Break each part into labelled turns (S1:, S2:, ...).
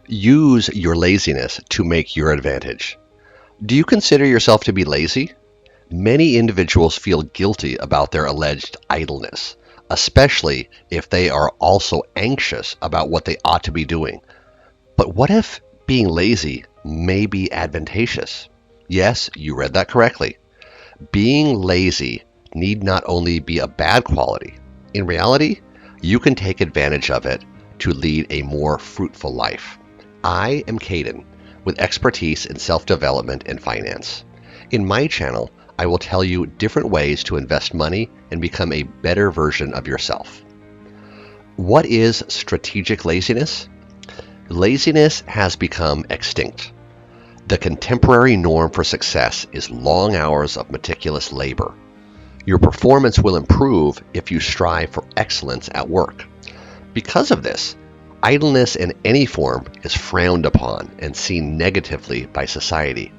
S1: Use your laziness to make your advantage. Do you consider yourself to be lazy? Many individuals feel guilty about their alleged idleness, especially if they are also anxious about what they ought to be doing. But what if being lazy may be advantageous? Yes, you read that correctly. Being lazy need not only be a bad quality. In reality, you can take advantage of it to lead a more fruitful life. I am Caden, with expertise in self-development and finance. In my channel, I will tell you different ways to invest money and become a better version of yourself. What is strategic laziness? Laziness has become extinct. The contemporary norm for success is long hours of meticulous labor. Your performance will improve if you strive for excellence at work. Because of this, idleness in any form is frowned upon and seen negatively by society.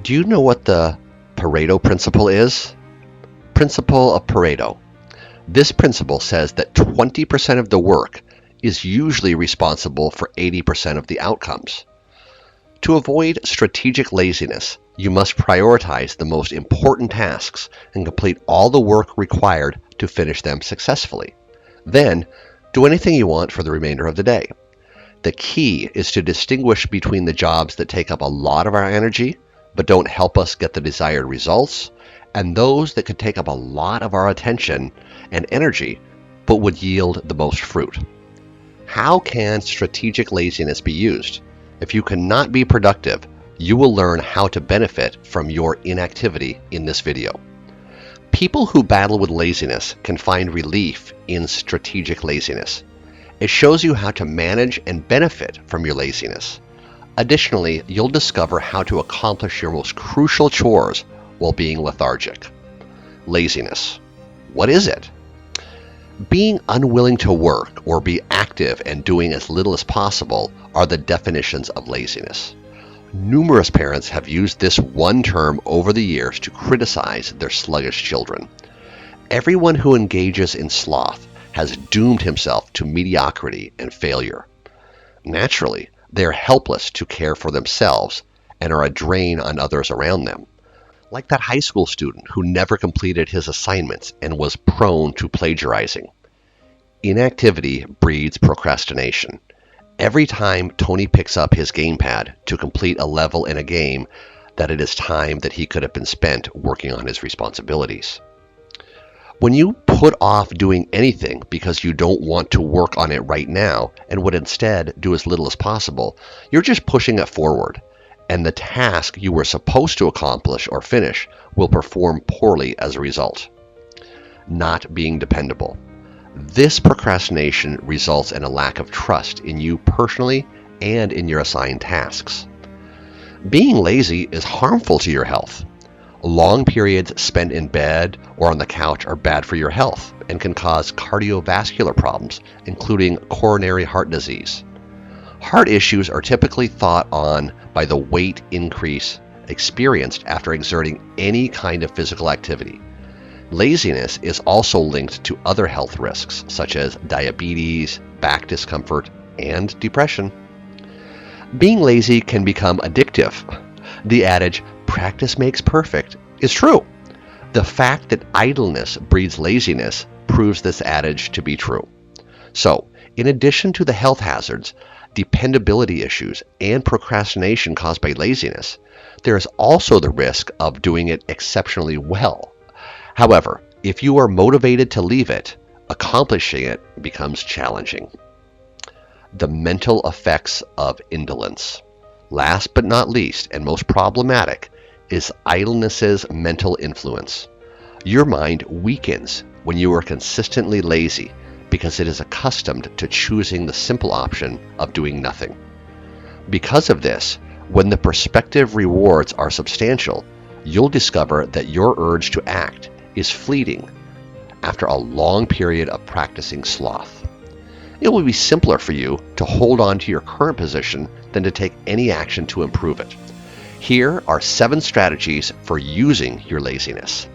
S1: Do you know what the Pareto principle is? Principle of Pareto. This principle says that 20% of the work is usually responsible for 80% of the outcomes. To avoid strategic laziness, you must prioritize the most important tasks and complete all the work required to finish them successfully. Then, do anything you want for the remainder of the day. The key is to distinguish between the jobs that take up a lot of our energy but don't help us get the desired results, and those that could take up a lot of our attention and energy but would yield the most fruit. How can strategic laziness be used? If you cannot be productive, you will learn how to benefit from your inactivity in this video. People who battle with laziness can find relief in strategic laziness. It shows you how to manage and benefit from your laziness. Additionally, you'll discover how to accomplish your most crucial chores while being lethargic. Laziness. What is it? Being unwilling to work or be active and doing as little as possible are the definitions of laziness. Numerous parents have used this one term over the years to criticize their sluggish children. Everyone who engages in sloth has doomed himself to mediocrity and failure. Naturally, they are helpless to care for themselves and are a drain on others around them. Like that high school student who never completed his assignments and was prone to plagiarizing. Inactivity breeds procrastination. Every time Tony picks up his gamepad to complete a level in a game, that it is time that he could have been spent working on his responsibilities. When you put off doing anything because you don't want to work on it right now and would instead do as little as possible, you're just pushing it forward, and the task you were supposed to accomplish or finish will perform poorly as a result. Not being dependable. This procrastination results in a lack of trust in you personally and in your assigned tasks. Being lazy is harmful to your health. Long periods spent in bed or on the couch are bad for your health and can cause cardiovascular problems, including coronary heart disease. Heart issues are typically thought on by the weight increase experienced after exerting any kind of physical activity. Laziness is also linked to other health risks such as diabetes, back discomfort, and depression. Being lazy can become addictive. The adage, practice makes perfect, is true. The fact that idleness breeds laziness proves this adage to be true. So, in addition to the health hazards, dependability issues, and procrastination caused by laziness, there is also the risk of doing it exceptionally well. However, if you are motivated to leave it, accomplishing it becomes challenging. The mental effects of indolence. Last but not least, and most problematic, is idleness's mental influence. Your mind weakens when you are consistently lazy because it is accustomed to choosing the simple option of doing nothing. Because of this, when the prospective rewards are substantial, you'll discover that your urge to act is fleeting after a long period of practicing sloth. It will be simpler for you to hold on to your current position than to take any action to improve it. Here are 7 strategies for using your laziness.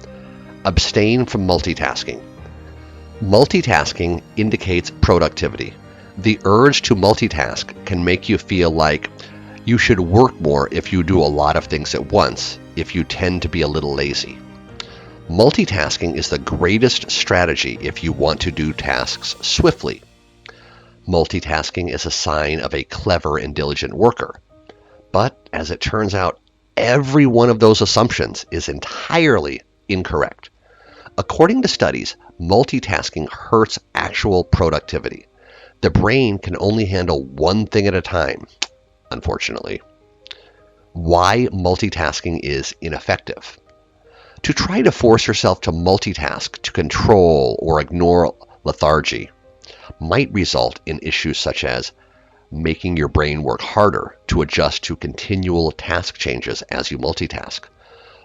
S1: Abstain from multitasking. Multitasking indicates productivity. The urge to multitask can make you feel like you should work more if you do a lot of things at once, if you tend to be a little lazy. Multitasking is the greatest strategy if you want to do tasks swiftly. Multitasking is a sign of a clever and diligent worker. But as it turns out, every one of those assumptions is entirely incorrect. According to studies, multitasking hurts actual productivity. The brain can only handle one thing at a time, unfortunately. Why multitasking is ineffective. To try to force yourself to multitask to control or ignore lethargy might result in issues such as making your brain work harder to adjust to continual task changes as you multitask,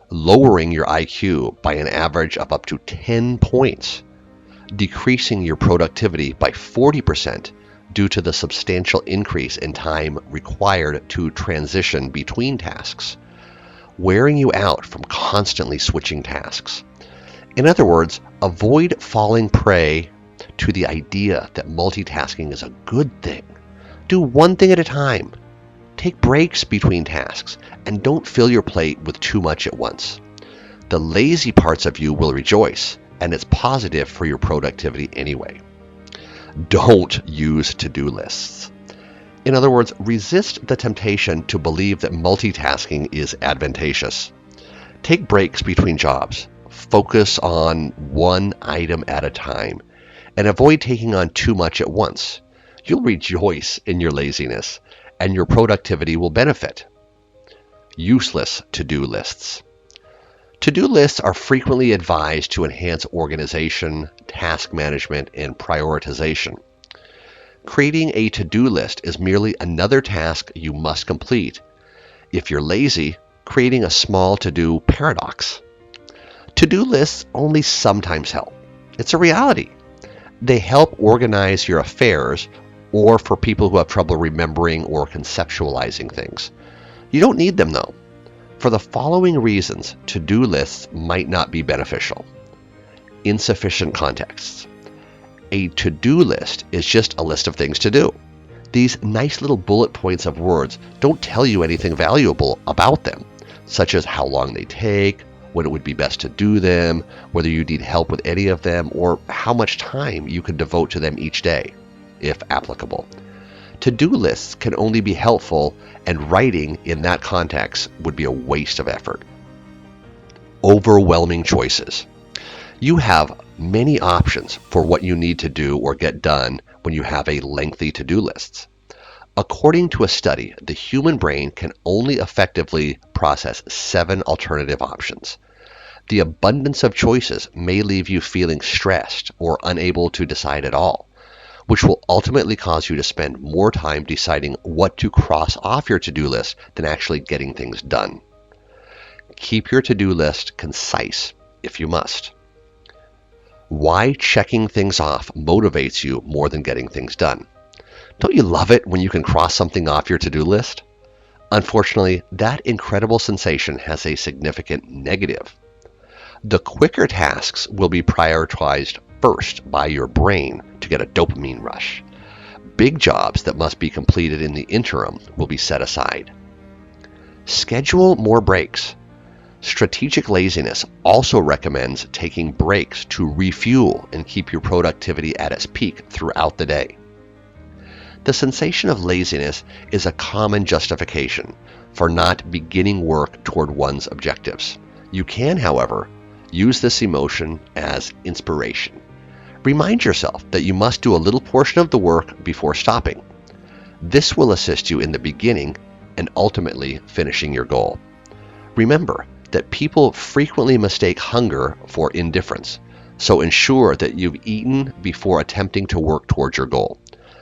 S1: lowering your IQ by an average of up to 10 points, decreasing your productivity by 40% due to the substantial increase in time required to transition between tasks, wearing you out from constantly switching tasks. In other words, avoid falling prey to the idea that multitasking is a good thing. Do one thing at a time. Take breaks between tasks and don't fill your plate with too much at once. The lazy parts of you will rejoice, and it's positive for your productivity anyway. Don't use to-do lists. In other words, resist the temptation to believe that multitasking is advantageous. Take breaks between jobs. Focus on one item at a time, and avoid taking on too much at once. You'll rejoice in your laziness, and your productivity will benefit. Useless to-do lists. To-do lists are frequently advised to enhance organization, task management, and prioritization. Creating a to-do list is merely another task you must complete. If you're lazy, creating a small to-do paradox. To-do lists only sometimes help. It's a reality. They help organize your affairs, or for people who have trouble remembering or conceptualizing things. You don't need them though. For the following reasons, to-do lists might not be beneficial. Insufficient context. A to-do list is just a list of things to do. These nice little bullet points of words don't tell you anything valuable about them, such as how long they take, when it would be best to do them, whether you need help with any of them, or how much time you can devote to them each day, if applicable. To-do lists can only be helpful, and writing in that context would be a waste of effort. Overwhelming choices. You have many options for what you need to do or get done when you have a lengthy to-do list. According to a study, the human brain can only effectively process 7 alternative options. The abundance of choices may leave you feeling stressed or unable to decide at all, which will ultimately cause you to spend more time deciding what to cross off your to-do list than actually getting things done. Keep your to-do list concise if you must. Why checking things off motivates you more than getting things done. Don't you love it when you can cross something off your to-do list? Unfortunately, that incredible sensation has a significant negative. The quicker tasks will be prioritized first by your brain to get a dopamine rush. Big jobs that must be completed in the interim will be set aside. Schedule more breaks. Strategic laziness also recommends taking breaks to refuel and keep your productivity at its peak throughout the day. The sensation of laziness is a common justification for not beginning work toward one's objectives. You can, however, use this emotion as inspiration. Remind yourself that you must do a little portion of the work before stopping. This will assist you in the beginning and ultimately finishing your goal. Remember that people frequently mistake hunger for indifference, so ensure that you've eaten before attempting to work towards your goal.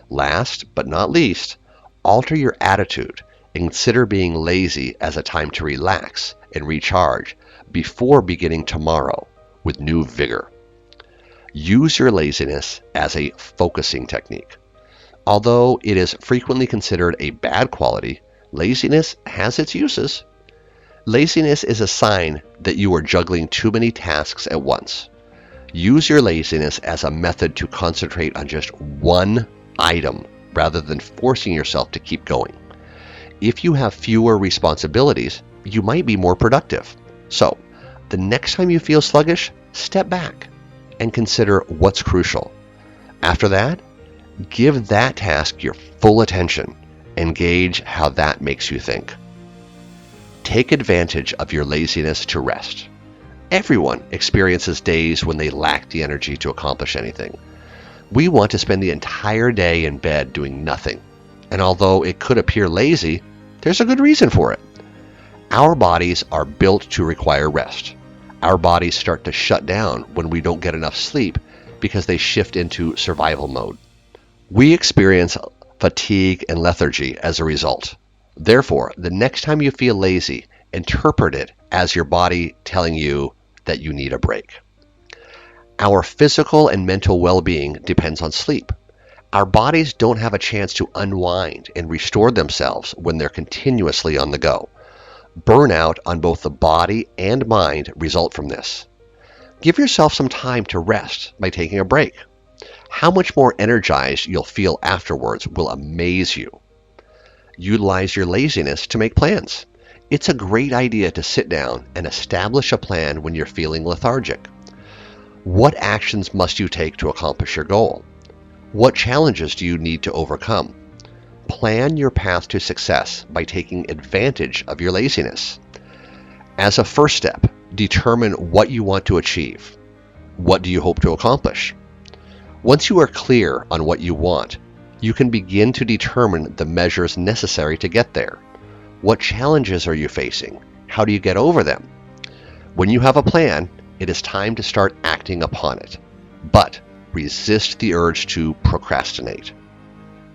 S1: Last but not least, alter your attitude and consider being lazy as a time to relax and recharge before beginning tomorrow with new vigor. Use your laziness as a focusing technique. Although it is frequently considered a bad quality, laziness has its uses. Laziness is a sign that you are juggling too many tasks at once. Use your laziness as a method to concentrate on just one item rather than forcing yourself to keep going. If you have fewer responsibilities, you might be more productive. So, the next time you feel sluggish, step back and consider what's crucial. After that, give that task your full attention and gauge how that makes you think. Take advantage of your laziness to rest. Everyone experiences days when they lack the energy to accomplish anything. We want to spend the entire day in bed doing nothing. And although it could appear lazy, there's a good reason for it. Our bodies are built to require rest. Our bodies start to shut down when we don't get enough sleep because they shift into survival mode. We experience fatigue and lethargy as a result. Therefore, the next time you feel lazy, interpret it as your body telling you that you need a break. Our physical and mental well-being depends on sleep. Our bodies don't have a chance to unwind and restore themselves when they're continuously on the go. Burnout on both the body and mind result from this. Give yourself some time to rest by taking a break. How much more energized you'll feel afterwards will amaze you. Utilize your laziness to make plans. It's a great idea to sit down and establish a plan when you're feeling lethargic. What actions must you take to accomplish your goal? What challenges do you need to overcome? Plan your path to success by taking advantage of your laziness. As a first step, determine what you want to achieve. What do you hope to accomplish? Once you are clear on what you want, you can begin to determine the measures necessary to get there. What challenges are you facing? How do you get over them? When you have a plan, it is time to start acting upon it. But resist the urge to procrastinate.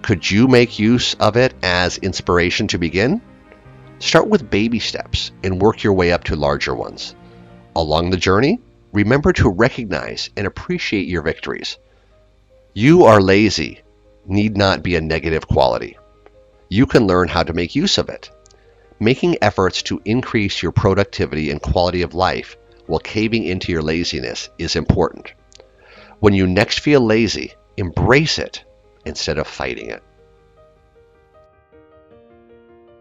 S1: Could you make use of it as inspiration to begin? Start with baby steps and work your way up to larger ones. Along the journey, remember to recognize and appreciate your victories. You are lazy need not be a negative quality. You can learn how to make use of it. Making efforts to increase your productivity and quality of life while caving into your laziness is important. When you next feel lazy, embrace it instead of fighting it.